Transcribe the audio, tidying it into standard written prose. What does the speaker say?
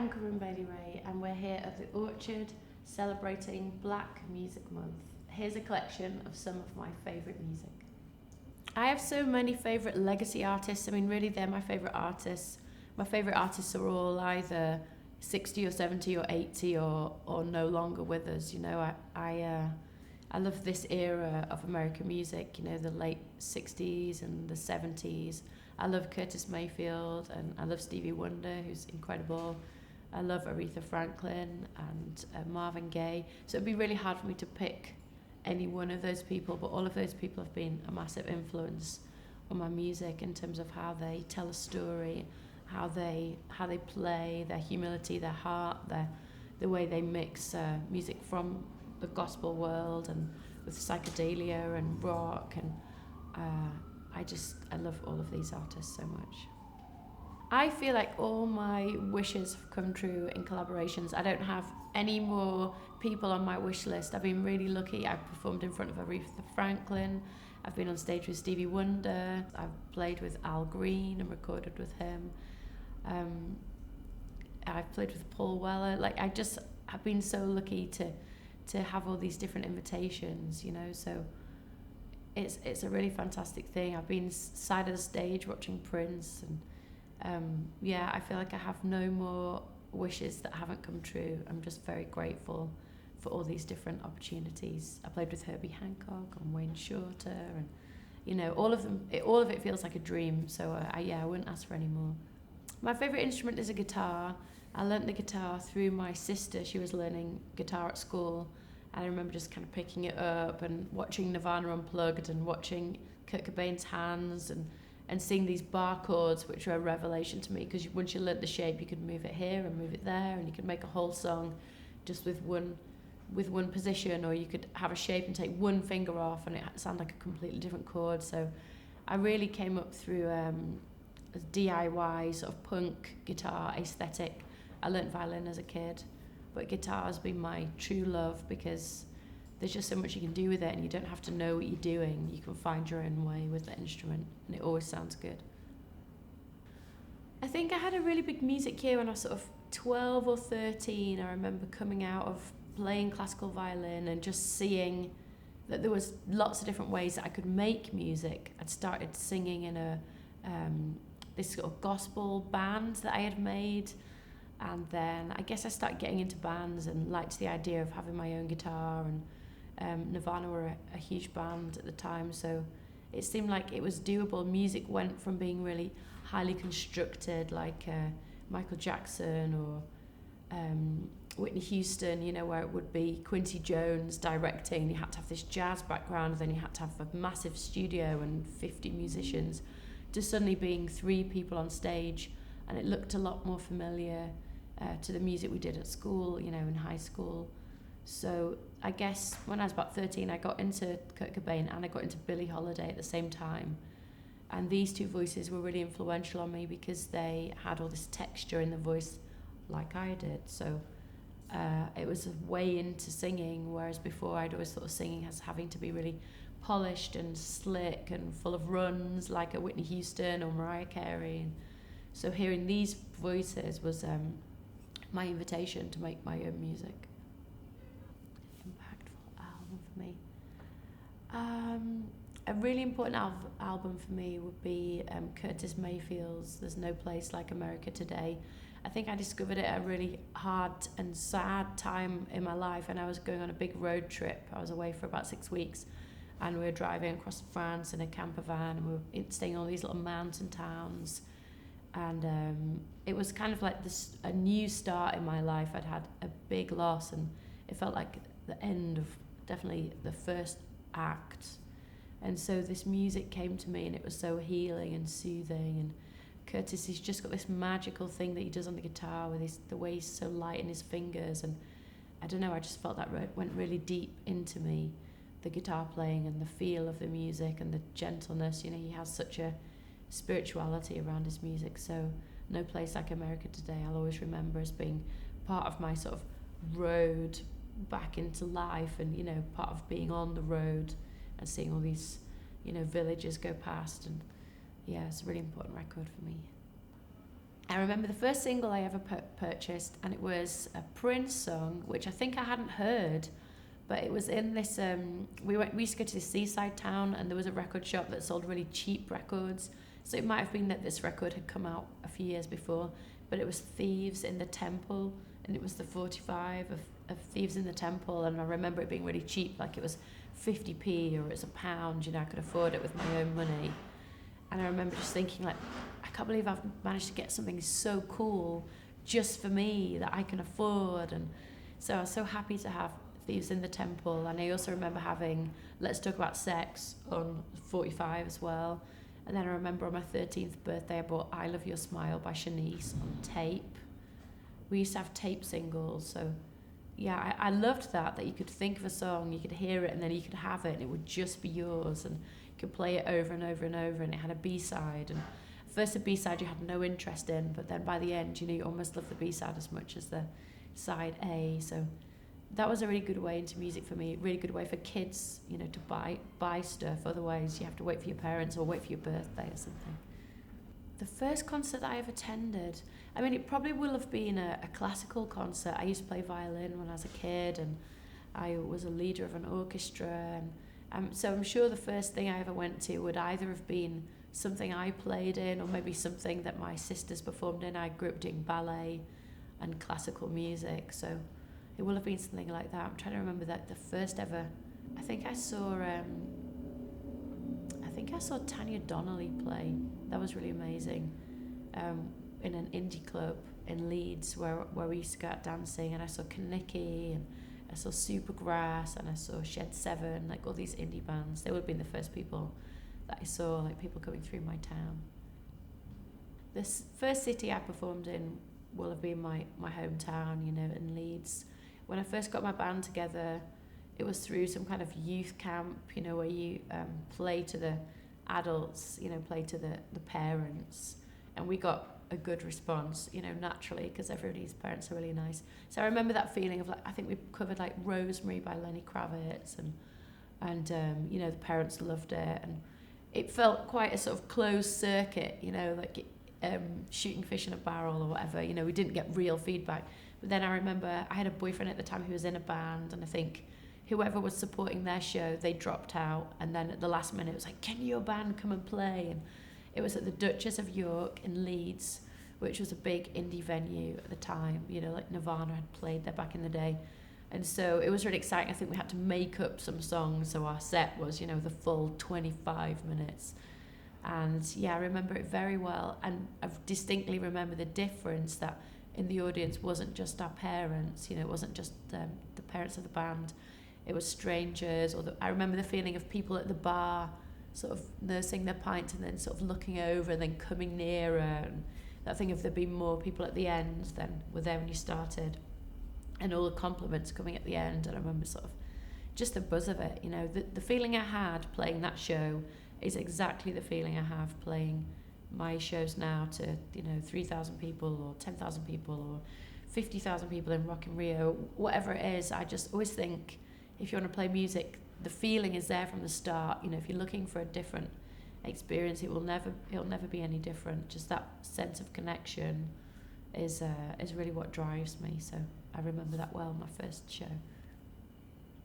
I'm Corinne Bailey Rae and we're here at the Orchard celebrating Black Music Month. Here's a collection of some of my favourite music. I have so many favourite legacy artists. I mean, really, they're my favourite artists. My favourite artists are all either 60 or 70 or 80 or no longer with us. You know, I love this era of American music, you know, the late 60s and the 70s. I love Curtis Mayfield and I love Stevie Wonder, who's incredible. I love Aretha Franklin and Marvin Gaye. So it'd be really hard for me to pick any one of those people, but all of those people have been a massive influence on my music in terms of how they tell a story, how they play, their humility, their heart, the way they mix music from the gospel world and with psychedelia and rock, and I love all of these artists so much. I feel like all my wishes have come true in collaborations. I don't have any more people on my wish list. I've been really lucky. I've performed in front of Aretha Franklin. I've been on stage with Stevie Wonder. I've played with Al Green and recorded with him. I've played with Paul Weller. I've been so lucky to have all these different invitations, you know, so it's a really fantastic thing. I've been side of the stage watching Prince, and I feel like I have no more wishes that haven't come true. I'm just very grateful for all these different opportunities. I played with Herbie Hancock and Wayne Shorter, and you know, all of it feels like a dream, so I wouldn't ask for any more. My favourite instrument is a guitar. I learnt the guitar through my sister. She was learning guitar at school, and I remember just kind of picking it up and watching Nirvana Unplugged and watching Kurt Cobain's hands and seeing these bar chords, which were a revelation to me, because once you learnt the shape, you could move it here and move it there, and you could make a whole song just with one position, or you could have a shape and take one finger off and it sounded like a completely different chord. So I really came up through a DIY sort of punk guitar aesthetic. I learnt violin as a kid, but guitar has been my true love because there's just so much you can do with it, and you don't have to know what you're doing. You can find your own way with the instrument, and it always sounds good. I think I had a really big music year when I was sort of 12 or 13. I remember coming out of playing classical violin and just seeing that there was lots of different ways that I could make music. I'd started singing in this sort of gospel band that I had made, and then I guess I started getting into bands and liked the idea of having my own guitar, and Nirvana were a huge band at the time, so it seemed like it was doable. Music went from being really highly constructed, like Michael Jackson or Whitney Houston, you know, where it would be Quincy Jones directing, you had to have this jazz background, then you had to have a massive studio and 50 musicians, to suddenly being 3 people on stage, and it looked a lot more familiar to the music we did at school, you know, in high school. So I guess when I was about 13, I got into Kurt Cobain and I got into Billie Holiday at the same time. And these 2 voices were really influential on me because they had all this texture in the voice like I did. So it was a way into singing, whereas before I'd always thought of singing as having to be really polished and slick and full of runs like a Whitney Houston or Mariah Carey. And so hearing these voices was my invitation to make my own music. Impactful album for me. A really important album for me would be Curtis Mayfield's There's No Place Like America Today. I think I discovered it at a really hard and sad time in my life, and I was going on a big road trip. I was away for about 6 weeks, and we were driving across France in a camper van, and we were staying in all these little mountain towns, and it was kind of like a new start in my life. I'd had a big loss, and it felt like the end of definitely the first act, and so this music came to me, and it was so healing and soothing. And Curtis, he's just got this magical thing that he does on the guitar with the way he's so light in his fingers, and I don't know, I just felt that went really deep into me, the guitar playing and the feel of the music and the gentleness. You know, he has such a spirituality around his music. So No Place Like America Today I'll always remember as being part of my sort of road back into life, and you know, part of being on the road and seeing all these, you know, villages go past. And yeah, it's a really important record for me. I remember the first single I ever purchased, and it was a Prince song, which I think I hadn't heard, but it was in this, we used to go to this seaside town, and there was a record shop that sold really cheap records, so it might have been that this record had come out a few years before, but it was Thieves in the Temple, and it was the 45 of Thieves in the Temple, and I remember it being really cheap, like it was 50p or it was £1, you know, I could afford it with my own money. And I remember just thinking, like, I can't believe I've managed to get something so cool just for me that I can afford. And so I was so happy to have Thieves in the Temple. And I also remember having Let's Talk About Sex on 45 as well. And then I remember on my 13th birthday, I bought I Love Your Smile by Shanice on tape. We used to have tape singles, so yeah, I loved that you could think of a song, you could hear it, and then you could have it, and it would just be yours, and you could play it over and over and over, and it had a B-side, and first the B-side you had no interest in, but then by the end, you know, you almost loved the B-side as much as the side A, so that was a really good way into music for me, really good way for kids, you know, to buy stuff, otherwise you have to wait for your parents or wait for your birthday or something. The first concert that I ever attended, I mean, it probably will have been a classical concert. I used to play violin when I was a kid, and I was a leader of an orchestra. And so I'm sure the first thing I ever went to would either have been something I played in, or maybe something that my sisters performed in. I grew up doing ballet and classical music, so it will have been something like that. I'm trying to remember that the first ever. I think I saw Tanya Donnelly play. That was really amazing. In an indie club in Leeds where we used to go out dancing, and I saw Kaniki, and I saw Supergrass, and I saw Shed 7, like all these indie bands. They would have been the first people that I saw, like people coming through my town. The first city I performed in will have been my hometown, you know, in Leeds. When I first got my band together, it was through some kind of youth camp, you know, where you play to the adults, you know, play to the parents, and we got a good response, you know, naturally, because everybody's parents are really nice. So I remember that feeling of, like, I think we covered like Rosemary by Lenny Kravitz, and you know, the parents loved it, and it felt quite a sort of closed circuit, you know, like shooting fish in a barrel or whatever, you know, we didn't get real feedback. But then I remember I had a boyfriend at the time who was in a band, and I think whoever was supporting their show, they dropped out, and then at the last minute it was like, can your band come and play? And it was at the Duchess of York in Leeds, which was a big indie venue at the time, you know, like Nirvana had played there back in the day. And so it was really exciting. I think we had to make up some songs, so our set was, you know, the full 25 minutes. And yeah, I remember it very well, and I distinctly remember the difference that in the audience wasn't just our parents, you know, it wasn't just the parents of the band, it was strangers, or I remember the feeling of people at the bar sort of nursing their pint and then sort of looking over and then coming nearer, and that thing of there being more people at the end than were there when you started, and all the compliments coming at the end. And I remember sort of just the buzz of it, you know, the feeling I had playing that show is exactly the feeling I have playing my shows now to, you know, 3,000 people or 10,000 people or 50,000 people in Rock in Rio, whatever it is. I just always think if you want to play music, the feeling is there from the start. You know, if you're looking for a different experience, it'll never be any different. Just that sense of connection is really what drives me. So I remember that well, my first show.